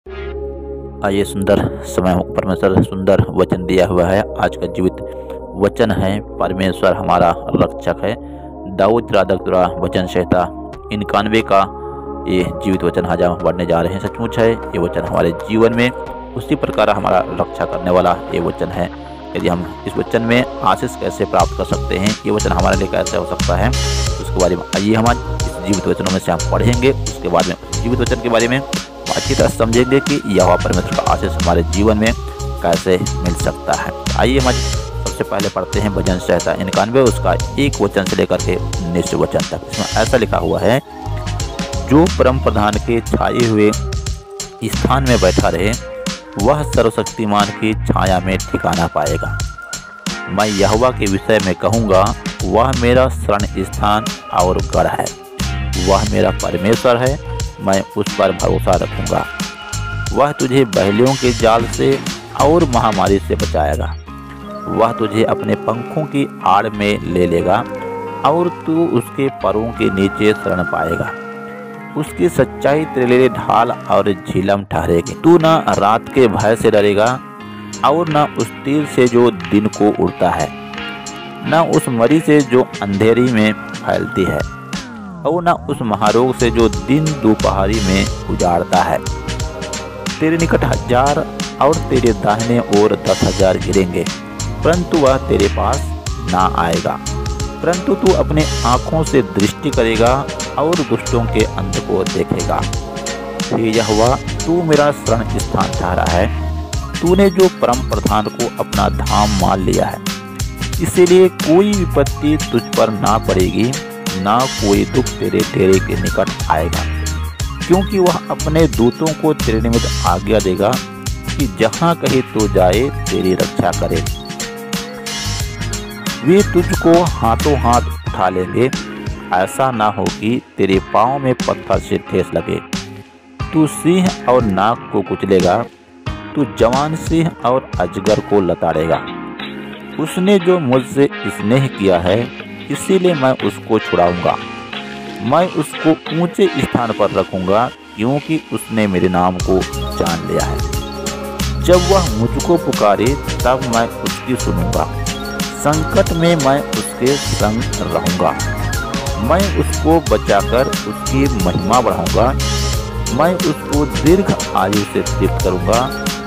आइए सुंदर समय परमेश्वर सुंदर वचन दिया हुआ है। आज का जीवित वचन है, परमेश्वर हमारा रक्षक है। दाऊद रादक द्वारा वचन संहिता 91 का ये जीवित वचन आज हम पढ़ने जा रहे हैं। सचमुच है ये वचन हमारे जीवन में उसी प्रकार हमारा रक्षा करने वाला ये वचन है। यदि हम इस वचन में आशीष कैसे प्राप्त कर सकते हैं, ये वचन हमारे लिए कैसे हो सकता है, उसके बारे में आइए हम आज इस जीवित वचनों में से हम पढ़ेंगे। उसके बाद में जीवित वचन के बारे में अच्छी तरह समझेंगे कि यहोवा परमेश्वर का आशीष हमारे जीवन में कैसे मिल सकता है। आइए हम सबसे पहले पढ़ते हैं भजन संहिता 91 उसका 1 वचन से लेकर के 19 वचन तक। इसमें ऐसा लिखा हुआ है, जो परम प्रधान के छाए हुए स्थान में बैठा रहे वह सर्वशक्तिमान की छाया में ठिकाना पाएगा। मैं यहोवा के विषय में कहूँगा, वह मेरा शरण स्थान और गढ़ है। वह मेरा परमेश्वर है, मैं उस पर भरोसा रखूँगा। वह तुझे बहेलियों के जाल से और महामारी से बचाएगा। वह तुझे अपने पंखों की आड़ में ले लेगा और तू उसके परों के नीचे शरण पाएगा। उसकी सच्चाई तेरे लिए ढाल और झिलम ठहरेगी। तू न रात के भय से डरेगा और न उस तीर से जो दिन को उड़ता है, न उस मरी से जो अंधेरी में फैलती है, और न उस महारोग से जो दिन दोपहरी में उजाड़ता है। तेरे निकट 1000 और तेरे दाहिने ओर 10,000 गिरेंगे, परंतु वह तेरे पास ना आएगा। परंतु तू अपने आँखों से दृष्टि करेगा और दुष्टों के अंत को देखेगा। हे यहोवा, तू मेरा शरण स्थान ठहरा है। तूने जो परम प्रधान को अपना धाम मान लिया है, इसीलिए कोई विपत्ति तुझ पर ना पड़ेगी, ना कोई दुख तेरे डेरे के निकट आएगा। क्योंकि वह अपने दूतों को तेरे निमित्त आज्ञा देगा कि जहाँ कहीं तो जाए तेरी रक्षा करे। वे तुझको हाथों हाथ उठा लेंगे, ऐसा ना हो कि तेरे पाँव में पत्थर से ठेस लगे। तू सिंह और नाग को कुचलेगा, तू जवान सिंह और अजगर को लताड़ेगा। उसने जो मुझसे स्नेह किया है, इसीलिए मैं उसको छुड़ाऊंगा। मैं उसको ऊंचे स्थान पर रखूंगा, क्योंकि उसने मेरे नाम को जान लिया है। जब वह मुझको पुकारे तब मैं उसकी सुनूंगा। संकट में मैं उसके संग रहूंगा। मैं उसको बचाकर उसकी महिमा बढ़ाऊंगा। मैं उसको दीर्घ आयु से तृप्त करूंगा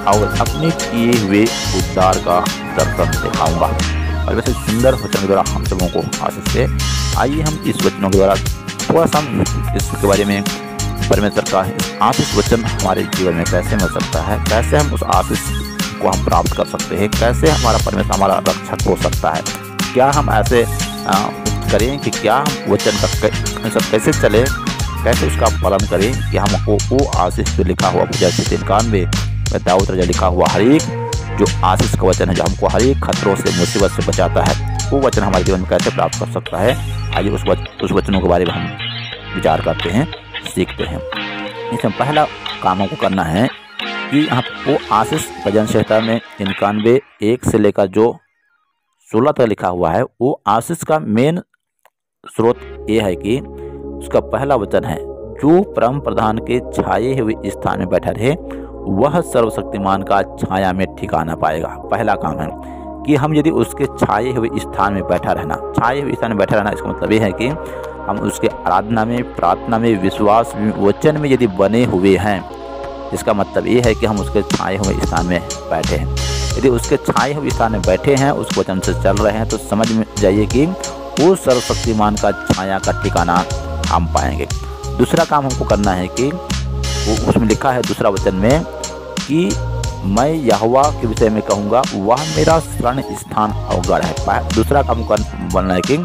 और अपने किए हुए उद्धार का दर्शन दिखाऊंगा। और वैसे सुंदर वचन के द्वारा हम सबों को आशीष से। आइए हम इस वचनों के द्वारा थोड़ा सा इसके बारे में परमेश्वर का आशीष वचन हमारे जीवन में कैसे मिल सकता है, कैसे हम उस आशीष को हम प्राप्त कर सकते हैं, कैसे हमारा परमेश्वर हमारा रक्षक हो सकता है। क्या हम ऐसे करें कि क्या हम वचन का कैसे चले, कैसे उसका पालन करें कि हमको वो आशीष जो लिखा हुआ भजन संहिता 91 में दाऊद राजा लिखा हुआ हर एक जो आशीष का वचन है, जो हमको हर एक खतरों से मुसीबत से बचाता है, वो वचन हमारे जीवन में कैसे प्राप्त कर सकता है। आइए उस वचनों के बारे में हम विचार करते हैं, सीखते हैं। इसमें पहला काम हमको करना है कि वो आशीष भजन संहिता में 91 1 से लेकर जो 16 तक लिखा हुआ है, वो आशीष का मेन स्रोत ये है कि उसका पहला वचन है, जो परम प्रधान के छाए हुए स्थान में बैठा रहे वह सर्वशक्तिमान का छाया में ठिकाना पाएगा। पहला काम है कि हम यदि उसके छाए हुए स्थान में बैठा रहना, छाए हुए स्थान में बैठा रहना, इसका मतलब ये है कि हम उसके आराधना में, प्रार्थना में, विश्वास में, वचन में यदि बने हुए हैं, इसका मतलब ये है कि हम उसके छाए हुए स्थान में बैठे हैं। यदि उसके छाए हुए स्थान में बैठे हैं, उस वचन से चल रहे हैं, तो समझ में जाइए कि वो सर्वशक्तिमान का छाया का ठिकाना हम पाएंगे। दूसरा काम हमको करना है कि वो उसमें लिखा है दूसरा वचन में कि मैं यहोवा के विषय में कहूँगा, वह मेरा शरण स्थान और गढ़ है। दूसरा काम बनना है कि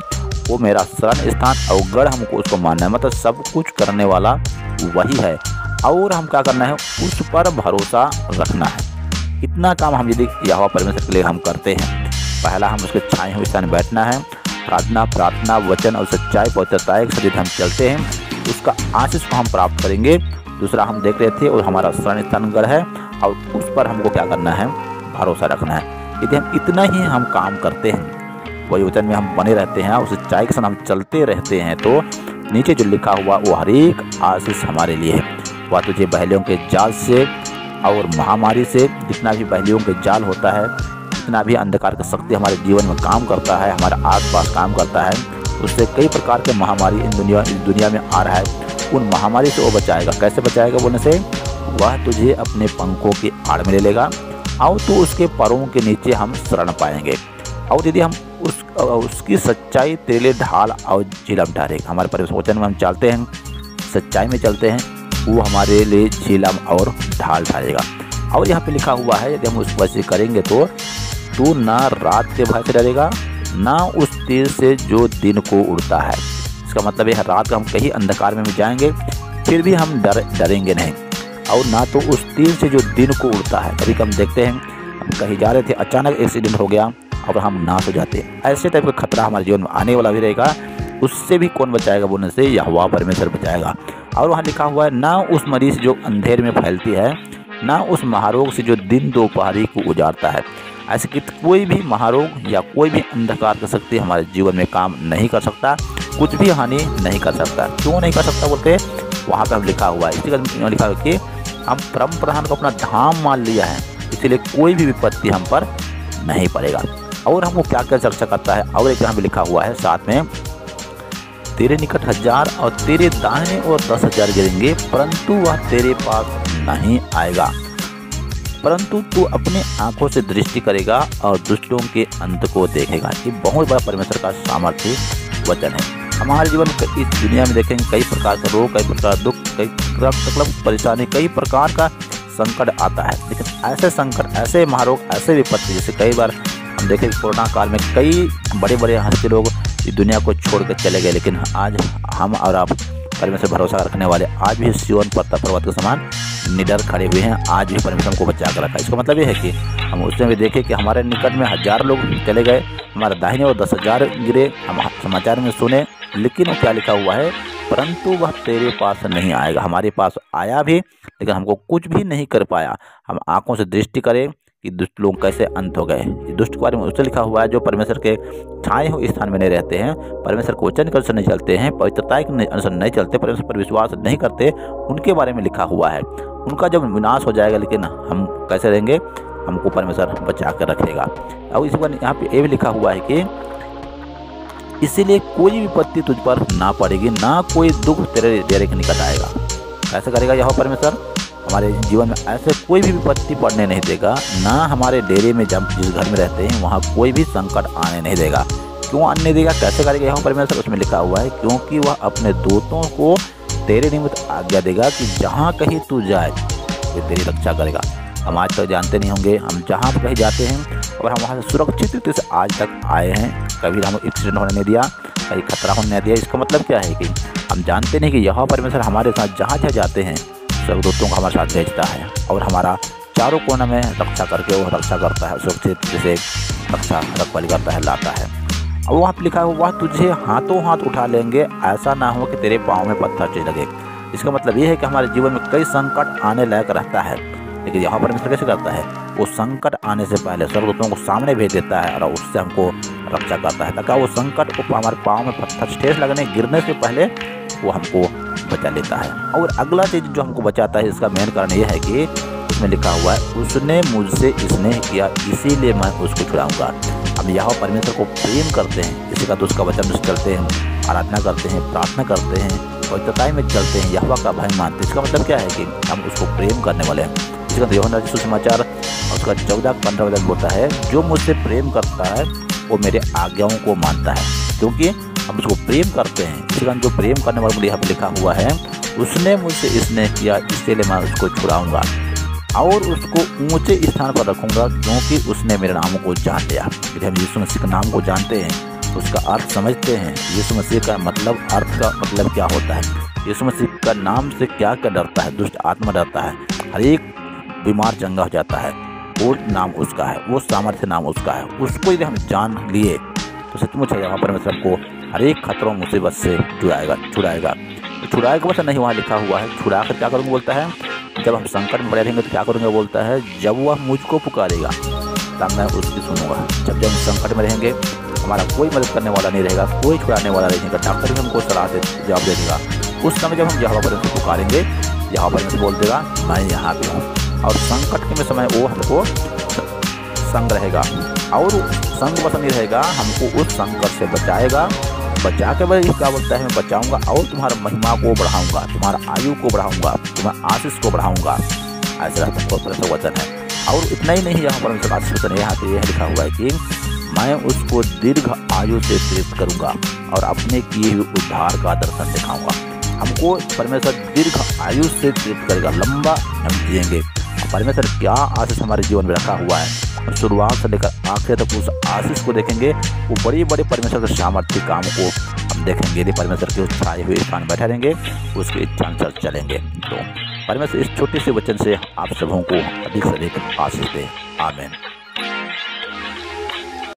वो मेरा शरण स्थान और गढ़, हमको उसको मानना है, मतलब सब कुछ करने वाला वही है और हम क्या करना है, उस पर भरोसा रखना है। इतना काम हम यदि यहोवा परमेश्वर के लिए हम करते हैं, पहला हम उसके छाए हुए स्थान में बैठना है, प्रार्थना वचन और सच्चाई पवित्रता के साथ यदि हम चलते हैं, उसका आशीष को हम प्राप्त करेंगे। दूसरा हम देख रहे थे, और हमारा शरण स्थान गढ़ है और उस पर हमको क्या करना है, भरोसा रखना है। यदि हम इतना ही हम काम करते हैं, वही वचन में हम बने रहते हैं, उस सच्चाई के साथ हम चलते रहते हैं, तो नीचे जो लिखा हुआ वो हर एक आशीष हमारे लिए है। वह तुझे बहेलियों के जाल से और महामारी से जितना भी पहलियों के जाल होता है, जितना भी अंधकार का शक्ति हमारे जीवन में काम करता है, हमारे आसपास काम करता है, उससे कई प्रकार के महामारी इस दुनिया में आ रहा है। उन महामारी से वो बचाएगा। कैसे बचाएगा बोलने से, वह तुझे अपने पंखों की आड़ में ले लेगा और तो उसके पैरों के नीचे हम शरण पाएंगे। और यदि हम उसकी सच्चाई तेरे लिए ढाल और झीलम ठहरेगा। हमारे परमेश्वर वचन में हम चलते हैं, सच्चाई में चलते हैं, वो हमारे लिए झीलम और ढाल ठहरेगा। और यहाँ पे लिखा हुआ है, यदि हम उस वैसे करेंगे तो तू ना रात के भय से डरेगा, ना उस तीर से जो दिन को उड़ता है। इसका मतलब यह रात को हम कहीं अंधकार में भी जाएंगे फिर भी हम डरेंगे नहीं, और ना तो उस तीर से जो दिन को उड़ता है। कभी हम देखते हैं, हम कहीं जा रहे थे, अचानक एक्सीडेंट हो गया और हम नाश हो जाते हैं। ऐसे टाइप का खतरा हमारे जीवन में आने वाला भी रहेगा। उससे भी कौन बचाएगा बोलने से, यहोवा परमेश्वर बचाएगा। और वहाँ लिखा हुआ है, ना उस मरीज जो अंधेर में फैलती है, ना उस महारोग से जो दिन दोपहरी को उजाड़ता है। ऐसे कि कोई भी महारोग या कोई भी अंधकार की शक्ति हमारे जीवन में काम नहीं कर सकता, कुछ भी हानि नहीं कर सकता। क्यों नहीं कर सकता बोलते, वहाँ पर हम लिखा हुआ है। इसी लिखा है कि हम परम प्रधान को अपना धाम मान लिया है, इसीलिए कोई भी विपत्ति हम पर नहीं पड़ेगा। और हमको क्या क्या रक्षा करता है, और एक यहाँ भी लिखा हुआ है साथ में, तेरे निकट 1000 और तेरे दाहिने और 10,000 गिरेंगे, परंतु वह तेरे पास नहीं आएगा। परंतु तू अपने आंखों से दृष्टि करेगा और दुष्टों के अंत को देखेगा। ये बहुत बड़ा परमेश्वर का सामर्थ्य वचन है। हमारे जीवन में इस दुनिया में देखेंगे कई प्रकार का रोग, कई प्रकार का दुख, कई मतलब परेशानी, कई प्रकार का संकट आता है। लेकिन ऐसे संकट, ऐसे महारोग, ऐसे विपत्ति, जैसे कई बार हम देखें कोरोना काल में कई बड़े बड़े हस्ती लोग इस दुनिया को छोड़कर चले गए, लेकिन आज हम और आप परमेश्वर भरोसा रखने वाले आज भी सिय्योन पर्वत के समान निडर खड़े हुए हैं। आज भी परमेश्वर हमको बचा कर रखा है। इसका मतलब ये है कि हम उसमें भी देखें कि हमारे निकट में 1000 लोग चले गए, हमारे दाहिने और 10,000 गिरे, हम समाचार में सुने, लेकिन क्या लिखा हुआ है, परंतु वह तेरे पास नहीं आएगा। हमारे पास आया भी, लेकिन हमको कुछ भी नहीं कर पाया। हम आंखों से दृष्टि करें कि दुष्ट लोग कैसे अंत हो गए। दुष्ट के बारे में उससे लिखा हुआ है, जो परमेश्वर के छाए हुए स्थान में नहीं रहते हैं, परमेश्वर के वचन के अनुसार नहीं चलते हैं, पवित्रता के अनुसार नहीं चलते, परमेश्वर पर विश्वास नहीं करते, उनके बारे में लिखा हुआ है। उनका जब विनाश हो जाएगा, लेकिन हम कैसे रहेंगे, हमको परमेश्वर बचा कर रखेगा। और इसी बार यहाँ पे ये भी लिखा हुआ है कि इसीलिए कोई विपत्ति तुझ पर ना पड़ेगी, ना कोई दुख तेरे डेरे के निकट आएगा। कैसे करेगा यह परमेश्वर, हमारे जीवन में ऐसे कोई भी विपत्ति पड़ने नहीं देगा, ना हमारे डेरे में जब जिस घर में रहते हैं वहाँ कोई भी संकट आने नहीं देगा। क्यों आने नहीं देगा, कैसे करेगा यह परमेश्वर, उसमें लिखा हुआ है, क्योंकि वह अपने दूतों को तेरे निमित्त आज्ञा देगा कि जहाँ कहीं तू जाए वे तेरी रक्षा करेगा। हम आज तक जानते नहीं होंगे, हम जहाँ पर कहीं जाते हैं और हम वहाँ से सुरक्षित रीति से आज तक आए हैं, कभी हम एक्सीडेंट होने नहीं दिया, कहीं खतरा होने नहीं दिया। इसका मतलब क्या है कि हम जानते नहीं कि यह परमेश्वर हमारे साथ जहाँ जहाँ जाते हैं स्वर्गदूतों को हमारे साथ भेजता है और हमारा चारों कोना में रक्षा करके वो रक्षा करता है, सुरक्षित से रक्षा रखवाली करता है, लाता है। और वहाँ पर लिखा है, वह तुझे हाथों हाथ उठा लेंगे, ऐसा ना हो कि तेरे पाँव में पत्थर चढ़ लगे। इसका मतलब ये है कि हमारे जीवन में कई संकट आने लायक रहता है, लेकिन यहाँ परमेश्वर कैसे करता है, वो संकट आने से पहले स्वर्गदूतों को सामने भेज देता है और उससे हमको रक्षा करता है, ताकि वो संकट को हमारे पाँव में पत्थर ठेस लगने गिरने से पहले वो हमको बचा लेता है। और अगला चीज़ जो हमको बचाता है, इसका मेन कारण ये है कि उसमें लिखा हुआ है, उसने मुझसे स्नेह किया इसीलिए मैं उसको छुड़ाऊंगा। हम यहाँ परमेश्वर को प्रेम करते हैं, इसी का तो उसका वचन में चलते हैं, आराधना करते हैं, प्रार्थना करते हैं, पवित्रता में चलते हैं, यहोवा का भय मानते हैं। इसका मतलब क्या है कि हम उसको प्रेम करने वाले हैं। इसका तो यूहन्ना सुसमाचार उसका 14-15 बोलता है, जो मुझसे प्रेम करता है वो मेरे आज्ञाओं को मानता है, क्योंकि हम उसको प्रेम करते हैं। इसी कारण जो प्रेम करने वाले यहाँ पर लिखा हुआ है, उसने मुझसे स्नेह किया इसलिए मैं उसको छुड़ाऊंगा और उसको ऊंचे स्थान पर रखूंगा, क्योंकि उसने मेरे नाम को जान लिया। यदि हम यीशु मसीह के नाम को जानते हैं, उसका अर्थ समझते हैं, यीशु मसीह का मतलब, अर्थ का मतलब क्या होता है, यीशु मसीह का नाम से क्या क्या डरता है, दुष्ट आत्मा डरता है, हर एक बीमार चंगा हो जाता है, वो नाम उसका है, वो सामर्थ्य नाम उसका है। उसको यदि हम जान लिए तो सचमुच है यहाँ परमेश्वर को हर एक खतरों मुसीबत से छुड़ाएगा। छुड़ाएगा बस नहीं, वहाँ लिखा हुआ है छुड़ा कर क्या करूँगा बोलता है, जब हम संकट में पड़े रहेंगे तो क्या करूँगा बोलता है, जब वह मुझको पुकारेगा तब मैं उसकी सुनूंगा। जब हम संकट में रहेंगे, हमारा कोई मदद करने वाला नहीं रहेगा, कोई छुड़ाने वाला नहीं रहेगा, डॉक्टर भी हमको सलाह से जवाब दे देगा। उस समय जब हम यहाँ पर पुकारेंगे, यहाँ पर बोल देगा मैं यहाँ पे हूँ, और संकट के समय वो हमको संग रहेगा और संग बस नहीं रहेगा, हमको उस संकट से बचाएगा। बचा के भाई क्या बोलता है, मैं बचाऊंगा और तुम्हारा महिमा को बढ़ाऊंगा, तुम्हारा आयु को बढ़ाऊंगा, तुम्हारा आशीष को बढ़ाऊंगा। ऐसा परमेश्वर वचन है। और इतना ही नहीं, यहाँ परमेश्वर आशीष वचन है, यहाँ पे यह लिखा हुआ है कि मैं उसको दीर्घ आयु से तृप्त करूंगा और अपने किए हुए उद्धार का दर्शन दिखाऊंगा। हमको परमेश्वर दीर्घ आयु से तृप्त करेगा, लंबा हम जिएंगे। परमेश्वर क्या आशीष हमारे जीवन में रखा हुआ है, शुरुआत से लेकर आखिर तक उस आशीष को देखेंगे। वो बड़े बड़े परमेश्वर के सामर्थ्य कामों को हम देखेंगे। यदि परमेश्वर के उस छाए हुए स्थान में बैठे रहेंगे, उसके इच्छा अनुसार चलेंगे। तो परमेश्वर इस छोटे से वचन से आप सबों को अधिक से अधिक आशीष दे। आमीन।